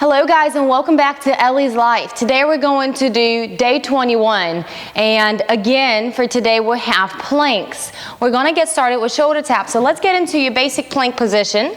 Hello guys, and welcome back to Ellie's Life. Today we're going to do day 21, and again for today we'll have planks. We're going to get started with shoulder taps. So let's get into your basic plank position.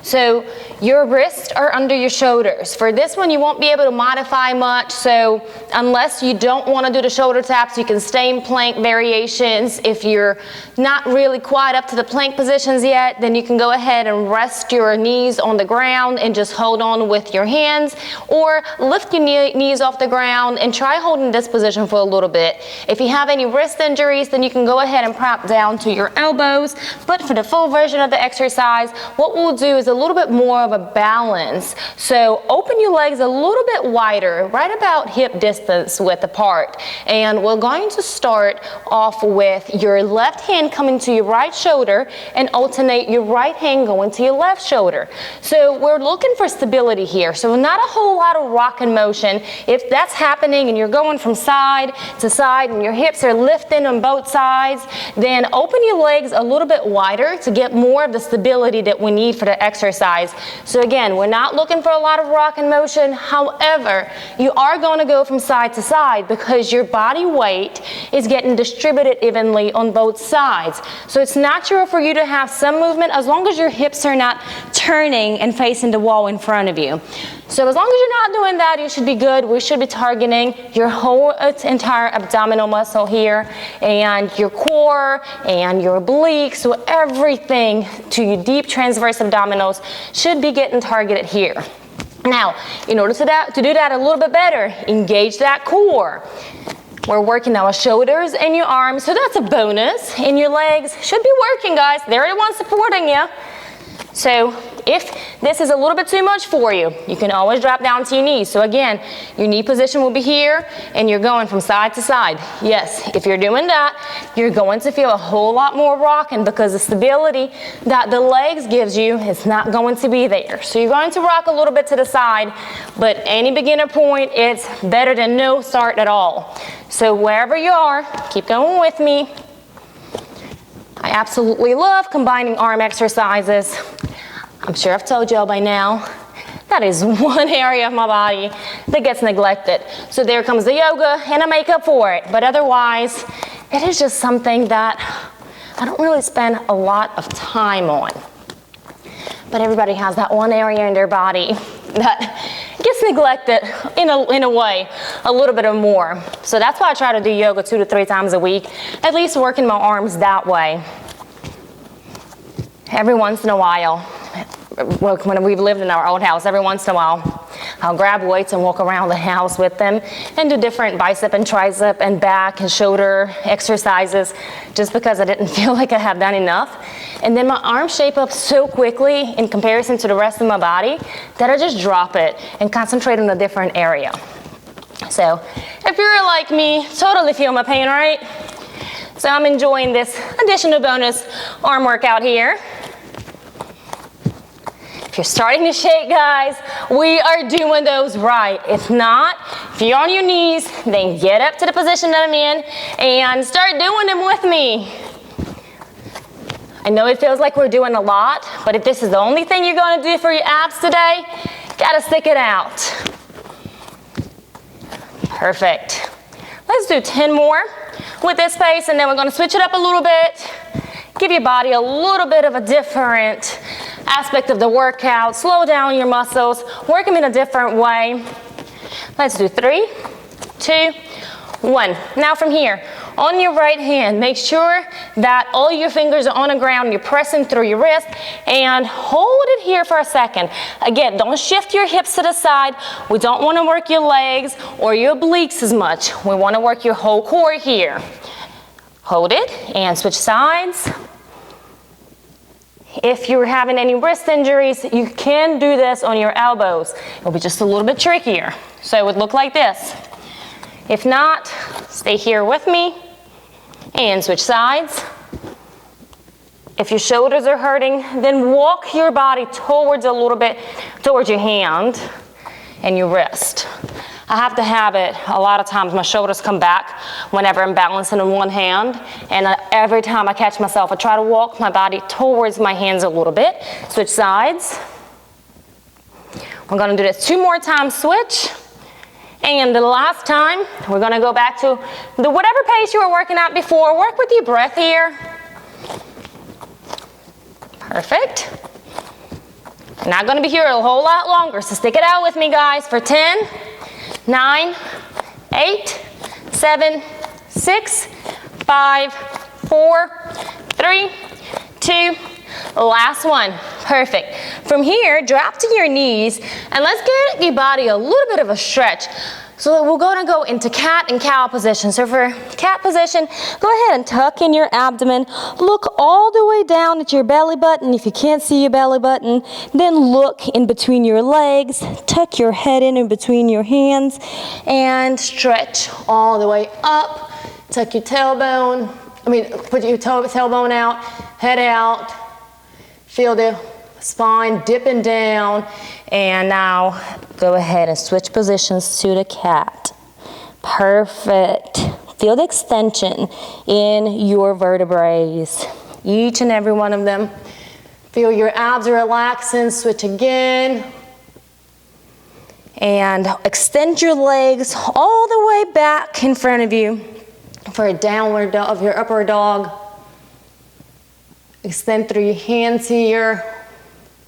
So your wrists are under your shoulders. For this one you won't be able to modify much, so unless you don't want to do the shoulder taps, you can stay in plank variations. If you're not really quite up to the plank positions yet, then you can go ahead and rest your knees on the ground and just hold on with your hands, or lift your knees off the ground and try holding this position for a little bit. If you have any wrist injuries, then you can go ahead and prop down to your elbows. But for the full version of the exercise, what we'll do is a little bit more of a balance. So open your legs a little bit wider, right about hip distance width apart. And we're going to start off with your left hand coming to your right shoulder and alternate your right hand going to your left shoulder. So we're looking for stability here. So not a whole lot of rock and motion. If that's happening and you're going from side to side and your hips are lifting on both sides, then open your legs a little bit wider to get more of the stability that we need for the exercise. So again, we're not looking for a lot of rock and motion. However, you are going to go from side to side because your body weight is getting distributed evenly on both sides. So it's natural for you to have some movement as long as your hips are not turning and facing the wall in front of you. So as long as you're not doing that, you should be good. We should be targeting your whole entire abdominal muscle here, and your core and your obliques, so everything to your deep transverse abdominals should be getting targeted here. Now, in order to do that a little bit better, engage that core. We're working our shoulders and your arms, so that's a bonus. And your legs should be working, guys. They're the ones supporting you. So if this is a little bit too much for you, you can always drop down to your knees. So again, your knee position will be here and you're going from side to side. Yes, if you're doing that, you're going to feel a whole lot more rocking because the stability that the legs gives you is not going to be there. So you're going to rock a little bit to the side, but any beginner point, it's better than no start at all. So wherever you are, keep going with me. I absolutely love combining arm exercises. I'm sure I've told y'all by now, that is one area of my body that gets neglected. So there comes the yoga and I make up for it. But otherwise, it is just something that I don't really spend a lot of time on. But everybody has that one area in their body that gets neglected in a way, a little bit or more. So that's why I try to do yoga 2 to 3 times a week, at least working my arms that way. Every once in a while, when we've lived in our old house, every once in a while, I'll grab weights and walk around the house with them and do different bicep and tricep and back and shoulder exercises just because I didn't feel like I have done enough. And then my arms shape up so quickly in comparison to the rest of my body that I just drop it and concentrate on a different area. So if you're like me, totally feel my pain, right? So I'm enjoying this additional bonus arm workout here. If you're starting to shake, guys, we are doing those right. If not, if you're on your knees, then get up to the position that I'm in and start doing them with me. I know it feels like we're doing a lot, but if this is the only thing you're going to do for your abs today, gotta stick it out. Perfect. Let's do 10 more with this pace, and then we're going to switch it up a little bit. Give your body a little bit of a different aspect of the workout. Slow down your muscles. Work them in a different way. Let's do 3, 2, 1. Now from here, on your right hand, make sure that all your fingers are on the ground. You're pressing through your wrist and hold it here for a second. Again, don't shift your hips to the side. We don't want to work your legs or your obliques as much. We want to work your whole core here. Hold it and switch sides. If you're having any wrist injuries, you can do this on your elbows. It'll be just a little bit trickier. So it would look like this. If not, stay here with me and switch sides. If your shoulders are hurting, then walk your body towards a little bit, towards your hand and your wrist. I have to have it, a lot of times my shoulders come back whenever I'm balancing on one hand, and every time I catch myself, I try to walk my body towards my hands a little bit. Switch sides. We're gonna do this 2 more times, switch. And the last time, we're gonna go back to whatever pace you were working at before. Work with your breath here. Perfect. Not gonna be here a whole lot longer, so stick it out with me, guys, for 10, 9, 8, 7, 6, 5, 4, 3, 2, last one. Perfect. From here, drop to your knees, and let's get your body a little bit of a stretch. So we're gonna go into cat and cow position. So for cat position, go ahead and tuck in your abdomen. Look all the way down at your belly button. If you can't see your belly button, then look in between your legs. Tuck your head in between your hands and stretch all the way up. Tuck your tailbone. Put your tailbone out, head out. Feel the spine dipping down. And now go ahead and switch positions to the cat. Perfect. Feel the extension in your vertebrae, each and every one of them. Feel your abs relaxing, switch again. And extend your legs all the way back in front of you for a downward dog of your upper dog. Extend through your hands here.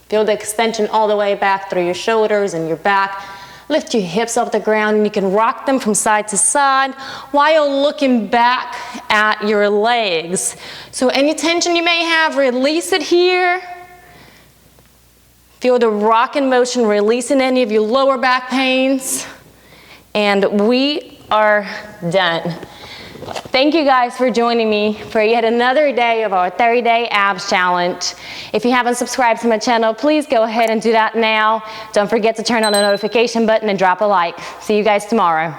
Feel the extension all the way back through your shoulders and your back. Lift your hips off the ground, and you can rock them from side to side while looking back at your legs. So any tension you may have, release it here. Feel the rocking motion, releasing any of your lower back pains. And we are done. Thank you guys for joining me for yet another day of our 30-day abs challenge. If you haven't subscribed to my channel, please go ahead and do that now. Don't forget to turn on the notification button and drop a like. See you guys tomorrow.